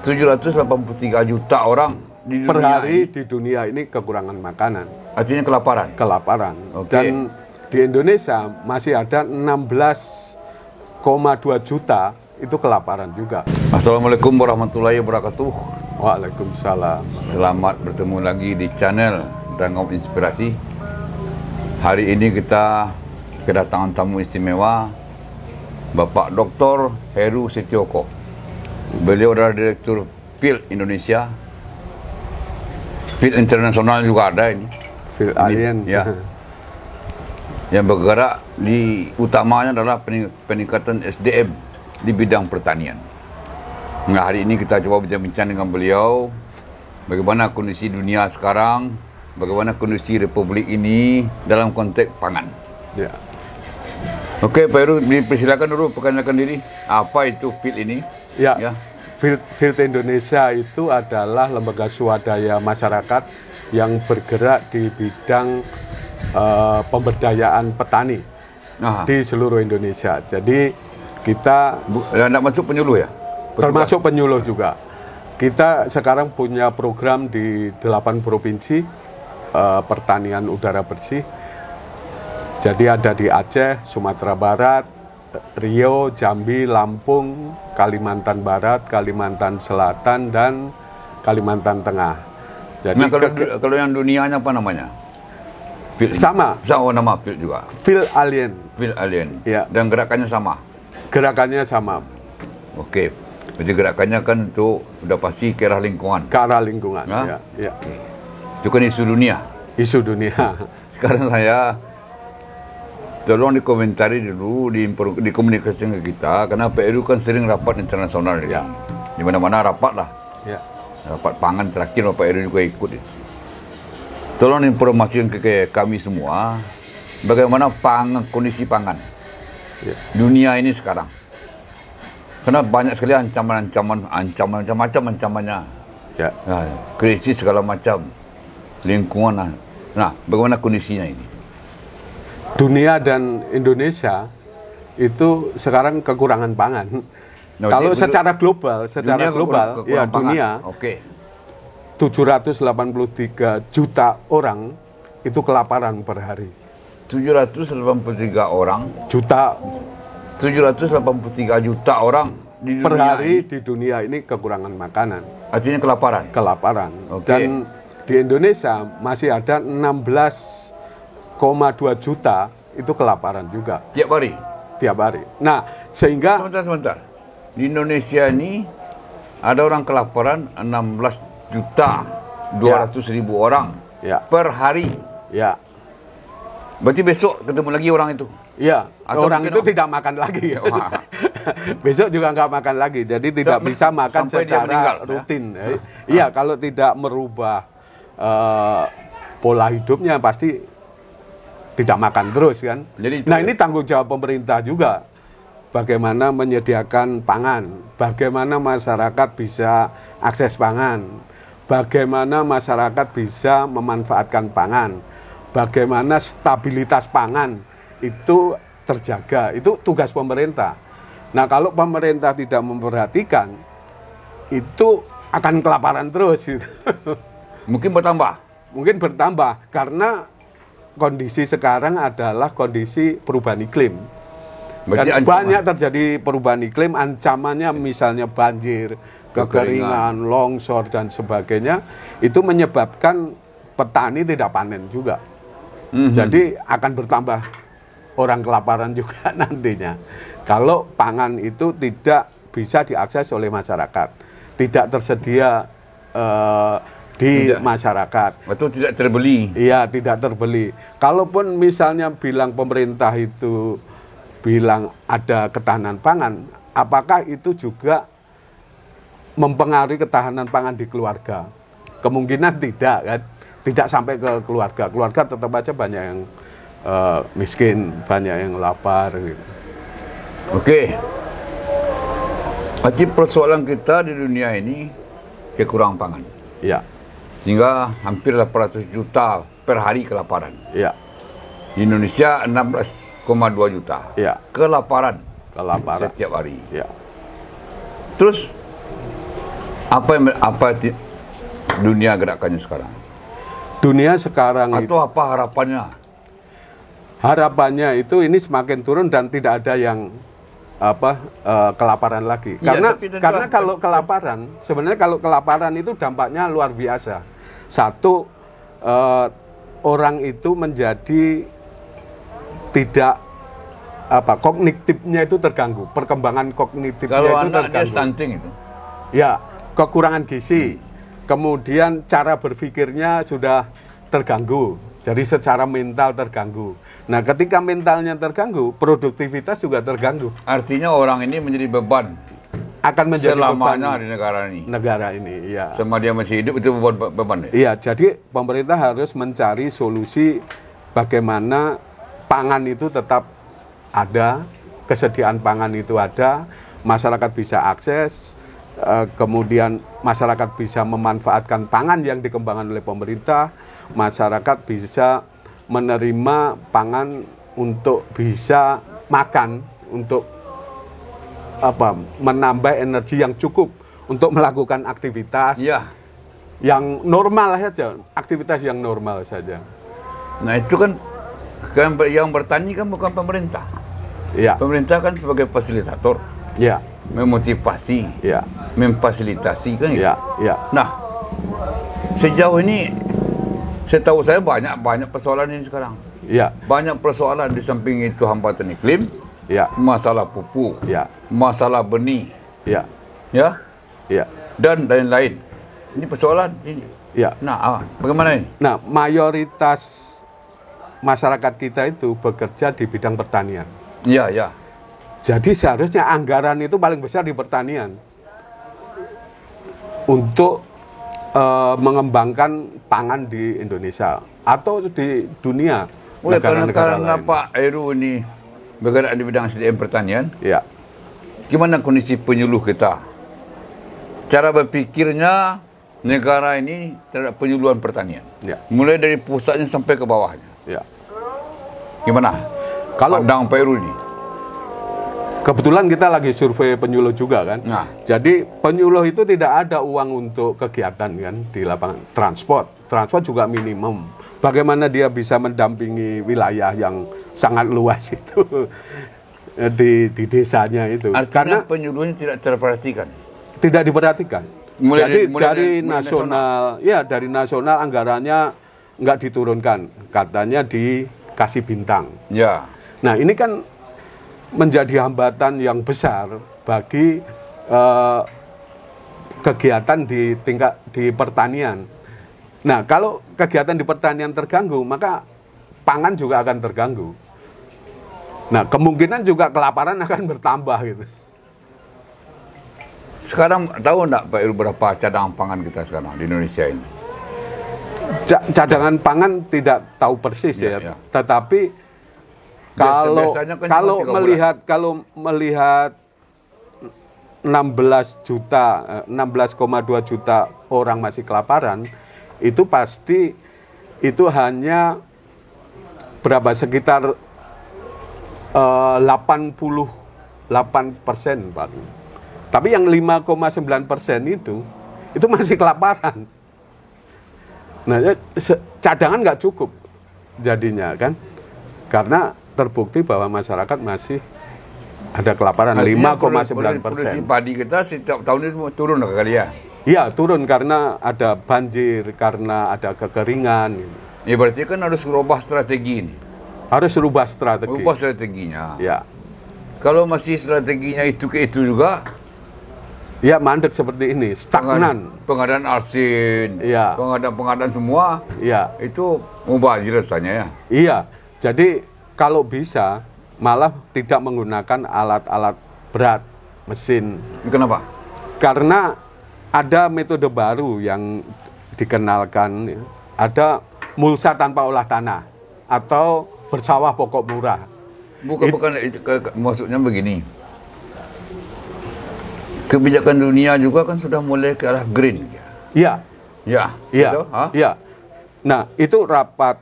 783 juta orang di dunia per hari ini. di dunia ini kekurangan makanan. Artinya kelaparan. Kelaparan. Oke. Dan di Indonesia masih ada 16,2 juta itu kelaparan juga. Assalamualaikum warahmatullahi wabarakatuh. Waalaikumsalam. Selamat bertemu lagi di channel Dangop Inspirasi. Hari ini kita kedatangan tamu istimewa, Bapak Dr. Heru Setioko. Beliau adalah Direktur PIL Indonesia. PIL internasional juga ada ini. PIL Alien. Ya. Yang bergerak di utamanya adalah peningkatan SDM di bidang pertanian. Nah, hari ini kita coba bincang-bincang dengan beliau bagaimana kondisi dunia sekarang, bagaimana kondisi Republik ini dalam konteks pangan. Ya. Oke, Pak Heru, dipersilakan dulu perkenalkan diri. Apa itu PIL ini? Ya. Field Indonesia itu adalah lembaga swadaya masyarakat yang bergerak di bidang pemberdayaan petani di seluruh Indonesia. Jadi kita tidak masuk penyuluh ya? Termasuk penyuluh juga. Kita sekarang punya program di 8 provinsi pertanian udara bersih. Jadi ada di Aceh, Sumatera Barat, Riau, Jambi, Lampung, Kalimantan Barat, Kalimantan Selatan, dan Kalimantan Tengah. Jadi nah, kalau yang dunianya apa namanya? PIL sama. Sama nama PIL juga. PIL Alien. PIL Alien. Ya. Dan gerakannya sama. Gerakannya sama. Oke. Jadi gerakannya kan itu udah pasti ke arah lingkungan. Ke arah lingkungan. Nah? Ya. Itu kan isu dunia. Isu dunia. Sekarang saya tolong dikomentari dulu di komunikasi ke kita, karena Pak Heru kan sering rapat internasional ya. Di mana-mana rapat lah. Ya. Rapat pangan terakhir Pak Heru juga ikut. Tolong informasikan ke kami semua bagaimana kondisi pangan dunia ini sekarang. Karena banyak sekali ancaman macam-macam ancamannya. Ya. Nah, krisis segala macam, lingkungan. Nah, bagaimana kondisinya ini? Dunia dan Indonesia itu sekarang kekurangan pangan. Kalau secara global, ya dunia. Oke. 783 juta orang itu kelaparan per hari. 783 orang. 783 juta orang di dunia per hari ini. Di dunia ini kekurangan makanan. Artinya kelaparan. Kelaparan. Oke. Dan di Indonesia masih ada 16,2 juta itu kelaparan juga. Tiap hari. Tiap hari. Nah, sehingga Sebentar. Di Indonesia ini ada orang kelaparan 16 juta 200.000 orang per hari. Ya. Berarti besok ketemu lagi orang itu. Ya, atau orang itu tidak makan lagi. Besok juga nggak makan lagi. Jadi tidak bisa makan secara meninggal, rutin. Iya, kalau tidak merubah pola hidupnya pasti tidak makan terus kan. Jadi nah, ini tanggung jawab pemerintah juga. Bagaimana menyediakan pangan, bagaimana masyarakat bisa akses pangan, bagaimana masyarakat bisa memanfaatkan pangan, bagaimana stabilitas pangan itu terjaga, itu tugas pemerintah. Nah, kalau pemerintah tidak memperhatikan, itu akan kelaparan terus. Gitu. Mungkin bertambah. Mungkin bertambah, karena kondisi sekarang adalah kondisi perubahan iklim. Dan banyak terjadi perubahan iklim, ancamannya misalnya banjir, kekeringan, longsor, dan sebagainya, itu menyebabkan petani tidak panen juga. Jadi akan bertambah orang kelaparan juga nantinya. Kalau pangan itu tidak bisa diakses oleh masyarakat, tidak tersedia masyarakat. Betul, tidak terbeli. Iya, tidak terbeli. Kalaupun misalnya bilang pemerintah itu bilang ada ketahanan pangan, apakah itu juga mempengaruhi ketahanan pangan di keluarga? Kemungkinan tidak kan, tidak sampai ke keluarga. Keluarga tetap aja banyak yang miskin, banyak yang lapar. Gitu. Oke. Berarti persoalan kita di dunia ini kekurangan pangan. Ya. Sehingga hampir 800 juta per hari kelaparan. Ya. Di Indonesia 16,2 juta. Ya. Kelaparan Setiap hari. Ya. Terus Dunia gerakannya sekarang? Dunia sekarang Atau apa harapannya? Harapannya itu ini semakin turun dan tidak ada yang kelaparan lagi. Iya, Karena kalau kelaparan, sebenarnya kalau kelaparan itu dampaknya luar biasa. Satu, orang itu menjadi tidak kognitifnya itu terganggu, perkembangan kognitifnya Kalau itu anak dia terganggu. stunting itu. Ya, kekurangan gizi. Kemudian cara berpikirnya sudah terganggu. Jadi secara mental terganggu. Nah, ketika mentalnya terganggu, produktivitas juga terganggu. Artinya orang ini menjadi beban Akan menjadi selamanya beban di negara ini. negara ini, ya. Selama dia masih hidup itu beban. Ya? Iya, jadi pemerintah harus mencari solusi bagaimana pangan itu tetap ada, kesediaan pangan itu ada, masyarakat bisa akses, kemudian masyarakat bisa memanfaatkan pangan yang dikembangkan oleh pemerintah, masyarakat bisa menerima pangan untuk bisa makan, untuk menambah energi yang cukup untuk melakukan aktivitas Ya. yang normal saja, aktivitas yang normal saja. Nah itu kan yang bertani kan bukan pemerintah. Ya, Pemerintah kan sebagai fasilitator, ya, memotivasi, ya, memfasilitasi kan gitu. ya, ya. Nah, sejauh ini setahu saya banyak persoalan ini sekarang. Ya, Banyak persoalan di samping itu hambatan iklim, ya, masalah pupuk, ya, masalah benih, ya, ya, ya, dan lain-lain. Ini persoalan ini. ya. Nah, bagaimana ini? Nah, mayoritas masyarakat kita itu bekerja di bidang pertanian. Ya, ya. Jadi seharusnya anggaran itu paling besar di pertanian untuk mengembangkan pangan di Indonesia atau di dunia Oleh negara-negara karena lain. Pak Heru ini bergerak di bidang SDM pertanian, Ya, gimana kondisi penyuluh kita? Cara berpikirnya negara ini terhadap penyuluhan pertanian. ya, Mulai dari pusatnya sampai ke bawahnya. ya. Gimana? Kalau Pandang Pak Heru ini. kebetulan kita lagi survei penyuluh juga kan. Nah. Jadi penyuluh itu tidak ada uang untuk kegiatan kan di lapangan. Transport juga minimum. Bagaimana dia bisa mendampingi wilayah yang sangat luas itu di desanya itu. Artinya Karena penyuluhnya tidak terperhatikan. tidak diperhatikan. Mulai Dari nasional, ya dari nasional anggarannya nggak diturunkan, katanya dikasih bintang. Ya. Nah ini kan menjadi hambatan yang besar bagi kegiatan di pertanian. Nah kalau kegiatan di pertanian terganggu, maka pangan juga akan terganggu. Nah kemungkinan juga kelaparan akan bertambah gitu. Sekarang tahu enggak Pak Heru berapa cadangan pangan kita sekarang di Indonesia ini? Cadangan pangan tidak tahu persis Ya, ya, ya. tetapi Biasanya kan cuma 3 bulan. kalau melihat 16,2 juta orang masih kelaparan, itu pasti itu hanya sekitar 88% Pak. Tapi yang 5,9% itu masih kelaparan. Nah, cadangan nggak cukup jadinya kan, karena terbukti bahwa masyarakat masih ada kelaparan 5,9%. Produksi padi kita setiap tahun ini turun kali ya? Iya turun karena ada banjir, karena ada kekeringan. Ya berarti kan harus merubah strategi ini. Harus rubah strategi. Merubah strateginya. Ya, Kalau masih strateginya itu ke itu juga, ya mandek seperti ini, stagnan. pengadaan arsin, Iya. pengadaan semua, Iya, itu mubazir rasanya ya. iya. Jadi kalau bisa malah tidak menggunakan alat-alat berat, mesin. Kenapa? Karena ada metode baru yang dikenalkan, ya. Ada mulsa tanpa olah tanah atau bersawah pokok murah. Bukan maksudnya begini. Kebijakan dunia juga kan sudah mulai ke arah green. Iya, Ya. iya, Betul? Hah? iya. Nah, itu rapat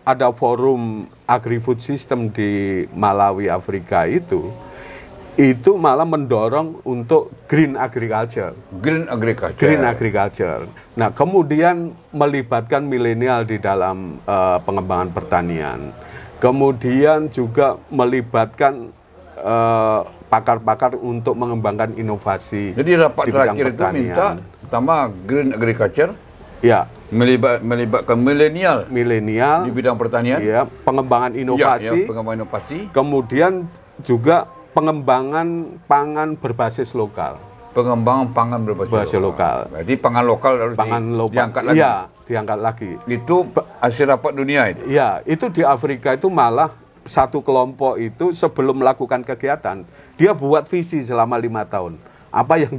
ada forum agri-food system di Malawi, Afrika itu itu malah mendorong untuk green agriculture. Green agriculture. Green agriculture. Nah, kemudian melibatkan milenial di dalam pengembangan pertanian. Kemudian juga melibatkan pakar-pakar untuk mengembangkan inovasi. Jadi rapat di bidang terakhir itu pertanian. minta pertama green agriculture, Ya, melibatkan milenial milenial di bidang pertanian, ya, pengembangan inovasi, pengembangan inovasi, kemudian juga pengembangan pangan berbasis lokal. pengembangan pangan berbasis lokal. Berarti pangan lokal harus diangkat lagi. Iya, diangkat lagi. Itu hasil rapat dunia itu. Iya, itu di Afrika itu malah satu kelompok itu sebelum melakukan kegiatan, dia buat visi selama 5 tahun. Apa yang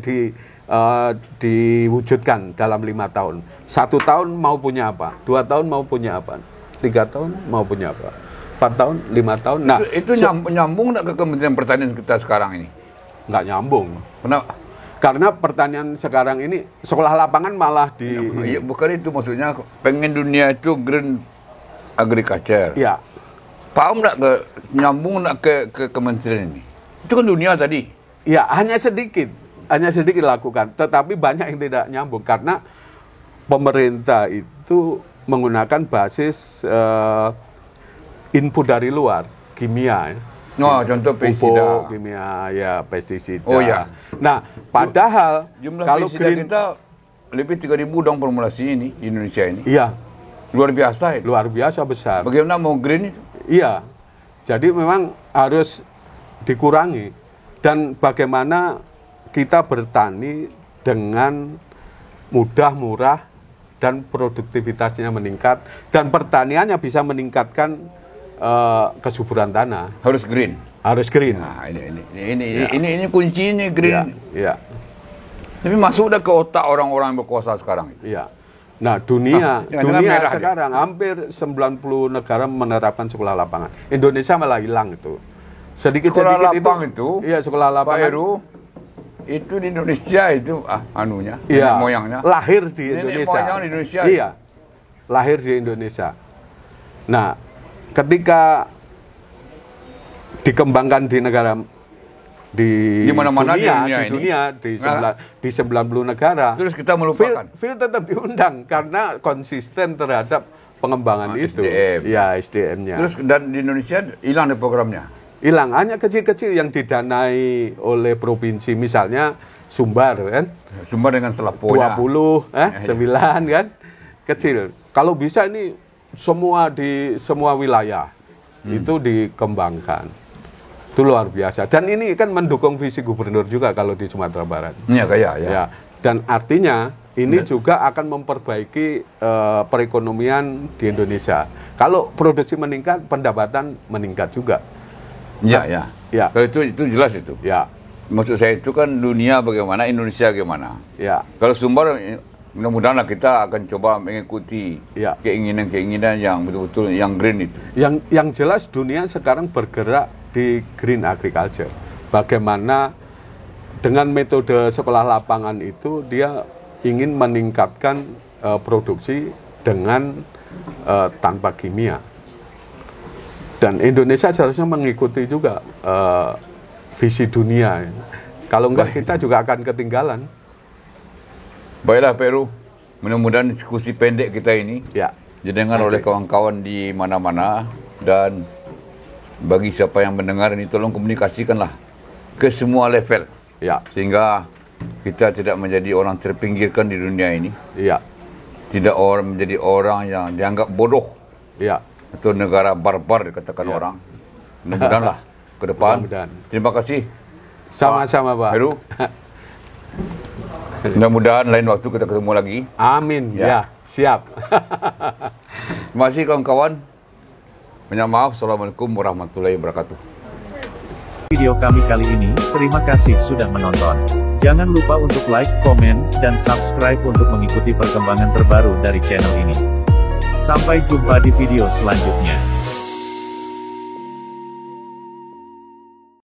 diwujudkan dalam 5 tahun. 1 tahun mau punya apa? 2 tahun mau punya apa? 3 tahun mau punya apa? 4 tahun, 5 tahun. Nah, itu nyambung nggak ke Kementerian Pertanian kita sekarang ini? nggak nyambung. Kenapa? Karena pertanian sekarang ini sekolah lapangan malah Ya, bukan itu maksudnya. Pengen dunia itu green agriculture. Ya, Paham nggak nyambung nggak ke kementerian ini? Itu kan dunia tadi. ya hanya sedikit lakukan. Tetapi banyak yang tidak nyambung karena pemerintah itu menggunakan basis input dari luar, kimia. Ya. Oh, contoh pestisida. Pupuk, kimia, ya pestisida. Oh ya. Nah, padahal Jumlah kalau pestisida green, kita lebih 3.000 dong formulasi ini di Indonesia ini. iya, Luar biasa itu. luar biasa besar. Bagaimana mau green itu? Iya, jadi memang harus dikurangi. Dan bagaimana kita bertani dengan mudah, murah, dan produktivitasnya meningkat. Dan pertaniannya bisa meningkatkan kesuburan tanah. Harus green. Harus green. Nah, ini kuncinya green. Iya, Tapi masuk udah ke otak orang-orang yang berkuasa sekarang. iya. Nah, dunia dengan merah sekarang hampir 90 negara menerapkan sekolah lapangan. Indonesia malah hilang itu. Sekolah Sedikit-sedikit lapang itu, iya, sekolah Pak lapangan. Heru, itu di Indonesia itu anunya, Iya, nenek moyangnya. lahir di Nenek Indonesia. moyang di Indonesia. Iya, lahir di Indonesia. Nah, ketika dikembangkan di negara di mana-mana di dunia, ini. di 90 negara, Terus kita melupakan. Phil tetap diundang karena konsisten terhadap pengembangan itu. SDM. Ya, SDM-nya. Terus dan di Indonesia hilang deh programnya. Hilang, hanya kecil-kecil yang didanai oleh provinsi, misalnya Sumbar kan. Sumber dengan selaponya. 20, 9 kan, kecil. Kalau bisa ini di semua wilayah itu dikembangkan. Itu luar biasa. Dan ini kan mendukung visi gubernur juga kalau di Sumatera Barat. Iya kayak ya. Ya. Dan artinya ini juga akan memperbaiki perekonomian di Indonesia. Kalau produksi meningkat, pendapatan meningkat juga. Iya, ya. Ya. Kalau itu jelas itu. Ya, Maksud saya itu kan dunia bagaimana, Indonesia bagaimana. ya. Kalau Sumber mudah-mudahan kita akan coba mengikuti Ya. keinginan-keinginan yang betul-betul yang green itu. Yang jelas dunia sekarang bergerak di green agriculture. Bagaimana dengan metode sekolah lapangan itu dia ingin meningkatkan produksi dengan tanpa kimia. Dan Indonesia seharusnya mengikuti juga visi dunia. Kalau enggak kita juga akan ketinggalan. Baiklah Peru, mudah-mudahan diskusi pendek kita ini Ya. didengar oleh kawan-kawan di mana-mana, dan bagi siapa yang mendengar ini tolong komunikasikanlah ke semua level, Ya. sehingga kita tidak menjadi orang terpinggirkan di dunia ini, Ya. tidak menjadi orang yang dianggap bodoh Ya. atau negara barbar dikatakan orang. Mudah-mudahan lah ke depan. Mudah-mudahan. Terima kasih Sama-sama, Pak. Heru. Mudah-mudahan lain waktu kita ketemu lagi. Amin. Ya. Ya, siap. Terima kasih kawan-kawan. Banyak maaf. Assalamualaikum warahmatullahi wabarakatuh. Video kami kali ini, terima kasih sudah menonton. Jangan lupa untuk like, komen, dan subscribe untuk mengikuti perkembangan terbaru dari channel ini. Sampai jumpa di video selanjutnya.